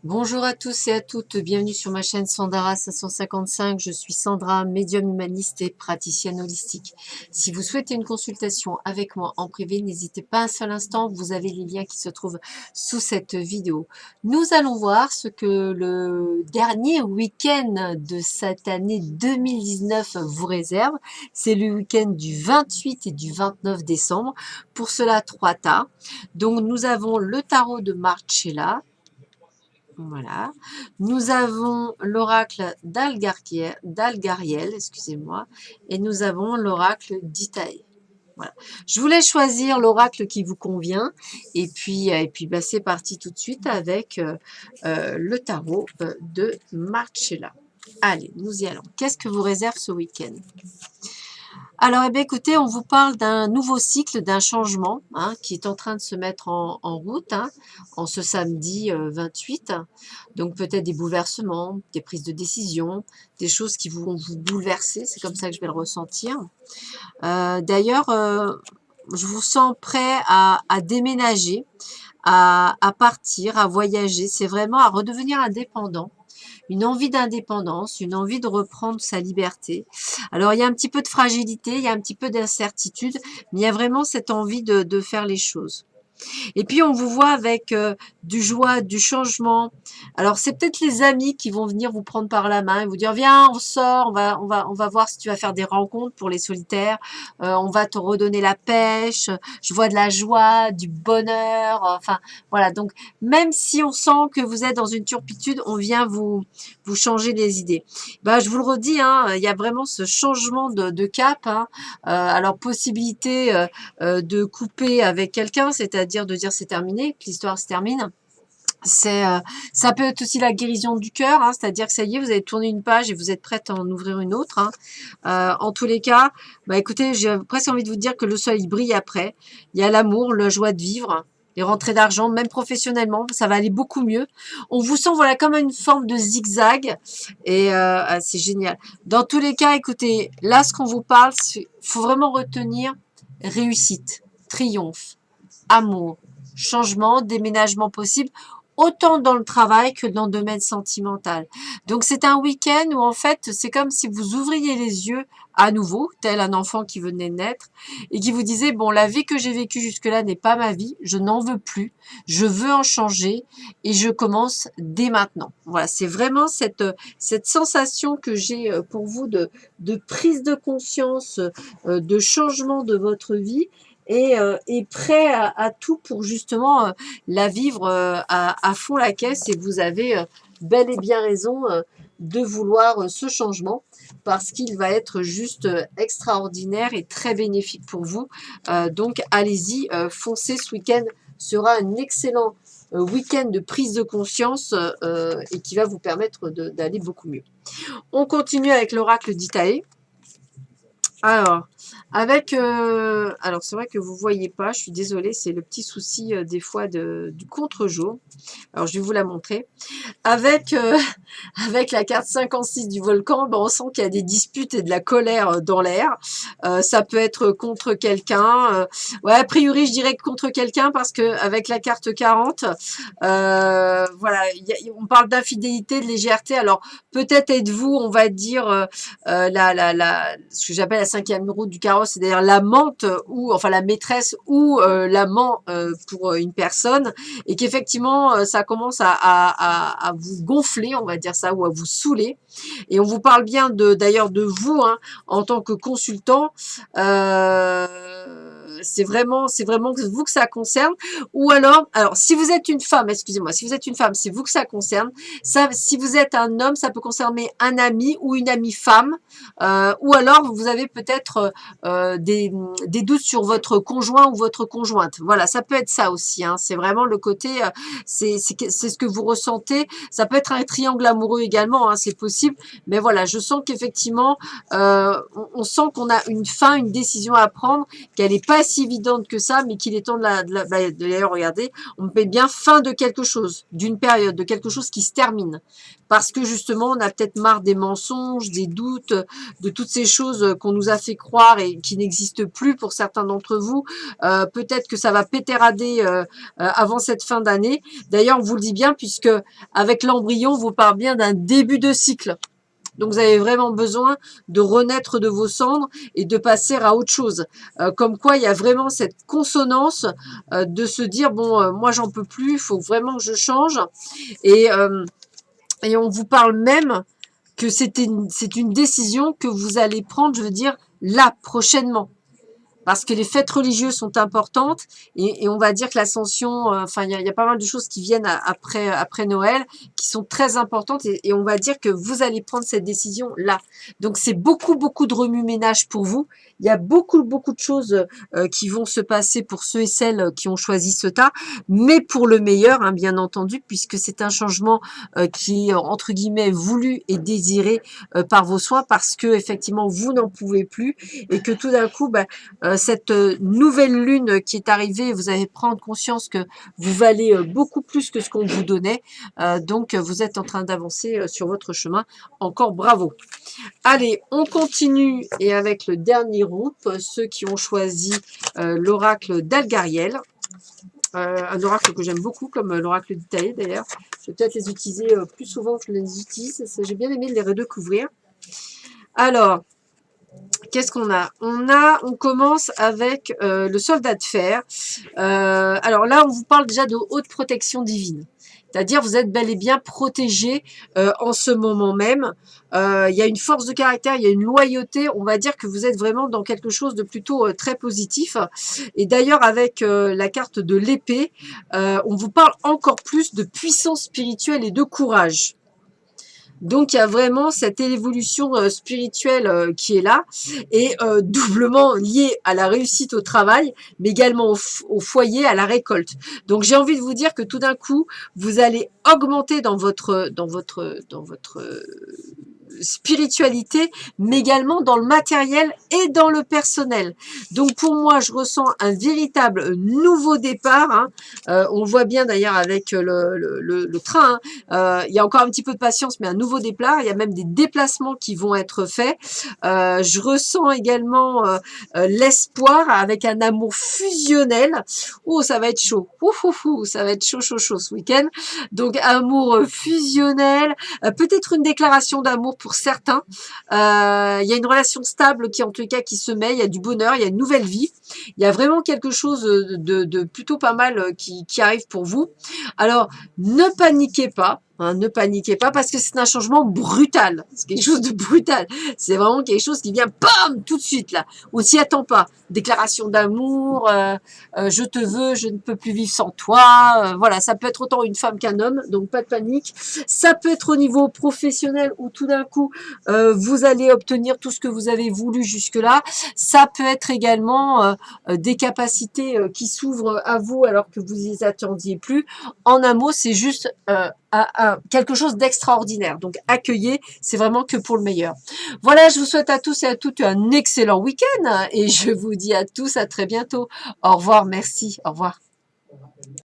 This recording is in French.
Bonjour à tous et à toutes, bienvenue sur ma chaîne Sandara 555. Je suis Sandra, médium humaniste et praticienne holistique. Si vous souhaitez une consultation avec moi en privé, n'hésitez pas un seul instant, vous avez les liens qui se trouvent sous cette vidéo. Nous allons voir ce que le dernier week-end de cette année 2019 vous réserve. C'est le week-end du 28 et du 29 décembre. Pour cela, 3 tas. Donc nous avons le tarot de Marcella. Voilà. Nous avons l'oracle d'Algariel, excusez-moi, et nous avons l'oracle d'Itaï. Voilà. Je vous laisse choisir l'oracle qui vous convient, et puis bah, c'est parti tout de suite avec le tarot de Marcella. Allez, nous y allons. Qu'est-ce que vous réserve ce week-end? Alors, eh bien, écoutez, on vous parle d'un nouveau cycle, d'un changement qui est en train de se mettre en route en ce samedi 28. Donc, peut-être des bouleversements, des prises de décision, des choses qui vont vous bouleverser. C'est comme ça que je vais le ressentir. D'ailleurs, je vous sens prêt à déménager, à partir, à voyager. C'est vraiment à redevenir indépendant. Une envie d'indépendance, une envie de reprendre sa liberté. Alors, il y a un petit peu de fragilité, il y a un petit peu d'incertitude, mais il y a vraiment cette envie de faire les choses. Et puis, on vous voit avec du joie, du changement. Alors, c'est peut-être les amis qui vont venir vous prendre par la main et vous dire, viens, on sort, on va voir si tu vas faire des rencontres pour les solitaires. On va te redonner la pêche. Je vois de la joie, du bonheur. Enfin, voilà. Donc, même si on sent que vous êtes dans une turpitude, on vient vous changer les idées. Ben, je vous le redis, il y a vraiment ce changement de cap. Alors, possibilité de couper avec quelqu'un, c'est-à-dire de dire c'est terminé, que l'histoire se termine. Ça peut être aussi la guérison du cœur, c'est-à-dire que ça y est, vous avez tourné une page et vous êtes prête à en ouvrir une autre. En tous les cas, bah écoutez, j'ai presque envie de vous dire que le soleil brille après. Il y a l'amour, la joie de vivre, les rentrées d'argent, même professionnellement, ça va aller beaucoup mieux. On vous sent voilà comme une forme de zigzag et c'est génial. Dans tous les cas, écoutez, là ce qu'on vous parle, il faut vraiment retenir réussite, triomphe, amour, changement, déménagement possible, autant dans le travail que dans le domaine sentimental. Donc c'est un week-end où en fait c'est comme si vous ouvriez les yeux à nouveau, tel un enfant qui venait de naître, et qui vous disait, bon, la vie que j'ai vécue jusque-là n'est pas ma vie, je n'en veux plus, je veux en changer, et je commence dès maintenant. Voilà, c'est vraiment cette sensation que j'ai pour vous de prise de conscience, de changement de votre vie, et prêt à tout pour justement la vivre à fond la caisse. Et vous avez bel et bien raison de vouloir ce changement parce qu'il va être juste extraordinaire et très bénéfique pour vous. Donc allez-y, foncez, ce week-end sera un excellent week-end de prise de conscience et qui va vous permettre d'aller beaucoup mieux. On continue avec l'oracle d'Itaé. Alors, alors c'est vrai que vous voyez pas, je suis désolée, c'est le petit souci des fois du contre-jour. Alors, je vais vous la montrer. Avec, avec la carte 56 du volcan, ben, on sent qu'il y a des disputes et de la colère dans l'air. Ça peut être contre quelqu'un. Ouais, a priori, je dirais que contre quelqu'un parce que avec la carte 40, voilà, on parle d'infidélité, de légèreté. Alors, peut-être êtes-vous, on va dire, ce que j'appelle la cinquième roue du carrosse, c'est-à-dire l'amante ou, enfin, la maîtresse ou l'amant pour une personne, et qu'effectivement, ça commence à vous gonfler, on va dire ça, ou à vous saouler. Et on vous parle bien d'ailleurs de vous en tant que consultant. C'est vraiment vous que ça concerne. Ou alors si vous êtes une femme, excusez-moi, si vous êtes une femme, c'est vous que ça concerne. Ça, si vous êtes un homme, ça peut concerner un ami ou une amie femme. Ou alors vous avez peut-être des doutes sur votre conjoint ou votre conjointe. Voilà, ça peut être ça aussi. C'est vraiment le côté, c'est ce que vous ressentez. Ça peut être un triangle amoureux également, c'est possible. Mais voilà, je sens qu'effectivement, on sent qu'on a une fin, une décision à prendre, qu'elle n'est pas si évidente que ça, mais qu'il est temps d'ailleurs, regardez, on met bien fin de quelque chose, d'une période, de quelque chose qui se termine. Parce que justement, on a peut-être marre des mensonges, des doutes, de toutes ces choses qu'on nous a fait croire et qui n'existent plus pour certains d'entre vous. Peut-être que ça va pétérader avant cette fin d'année. D'ailleurs, on vous le dit bien, puisque avec l'embryon, on vous parle bien d'un début de cycle. Donc, vous avez vraiment besoin de renaître de vos cendres et de passer à autre chose. Comme quoi, il y a vraiment cette consonance de se dire, bon, moi, j'en peux plus, il faut vraiment que je change. Et on vous parle même que c'est une décision que vous allez prendre, je veux dire, là, prochainement. Parce que les fêtes religieuses sont importantes et on va dire que l'ascension, enfin, il y a pas mal de choses qui viennent après Noël qui sont très importantes et on va dire que vous allez prendre cette décision là. Donc, c'est beaucoup, beaucoup de remue-ménage pour vous. Il y a beaucoup, beaucoup de choses qui vont se passer pour ceux et celles qui ont choisi ce tas, mais pour le meilleur, hein, bien entendu, puisque c'est un changement qui est, entre guillemets, voulu et désiré par vos soins parce que, effectivement, vous n'en pouvez plus et que tout d'un coup, cette nouvelle lune qui est arrivée, vous allez prendre conscience que vous valez beaucoup plus que ce qu'on vous donnait. Donc, vous êtes en train d'avancer sur votre chemin. Encore bravo. Allez, on continue et avec le dernier groupe, ceux qui ont choisi l'oracle d'Algariel. Un oracle que j'aime beaucoup, comme l'oracle d'Italie d'ailleurs. Je vais peut-être les utiliser plus souvent que je les utilise. J'ai bien aimé les redécouvrir. Alors, qu'est-ce qu'on a? On commence avec le soldat de fer. Alors là, on vous parle déjà de haute protection divine. C'est-à-dire, vous êtes bel et bien protégé en ce moment même. Il y a une force de caractère, il y a une loyauté. On va dire que vous êtes vraiment dans quelque chose de plutôt très positif. Et d'ailleurs, avec la carte de l'épée, on vous parle encore plus de puissance spirituelle et de courage. Donc, il y a vraiment cette évolution spirituelle qui est là et doublement liée à la réussite au travail, mais également au foyer, à la récolte. Donc, j'ai envie de vous dire que tout d'un coup, vous allez augmenter dans votre spiritualité, mais également dans le matériel et dans le personnel. Donc pour moi, je ressens un véritable nouveau départ. Hein. On voit bien d'ailleurs avec le train. Hein. Il y a encore un petit peu de patience, mais un nouveau départ. Il y a même des déplacements qui vont être faits. Je ressens également l'espoir avec un amour fusionnel. Oh, ça va être chaud. Ça va être chaud ce week-end. Donc amour fusionnel, peut-être une déclaration d'amour pour certains. Il y a une relation stable qui, en tout cas, qui se met. Il y a du bonheur, il y a une nouvelle vie. Il y a vraiment quelque chose de plutôt pas mal qui arrive pour vous. Alors, ne paniquez pas. Hein, ne paniquez pas parce que c'est un changement brutal. C'est quelque chose de brutal. C'est vraiment quelque chose qui vient, bam, tout de suite là. On s'y attend pas. Déclaration d'amour, je te veux, je ne peux plus vivre sans toi. Voilà, ça peut être autant une femme qu'un homme, donc pas de panique. Ça peut être au niveau professionnel où tout d'un coup, vous allez obtenir tout ce que vous avez voulu jusque-là. Ça peut être également des capacités qui s'ouvrent à vous alors que vous y attendiez plus. En un mot, c'est juste quelque chose d'extraordinaire. Donc, accueillez, c'est vraiment que pour le meilleur. Voilà, je vous souhaite à tous et à toutes un excellent week-end et je vous dis à tous à très bientôt. Au revoir, merci, au revoir.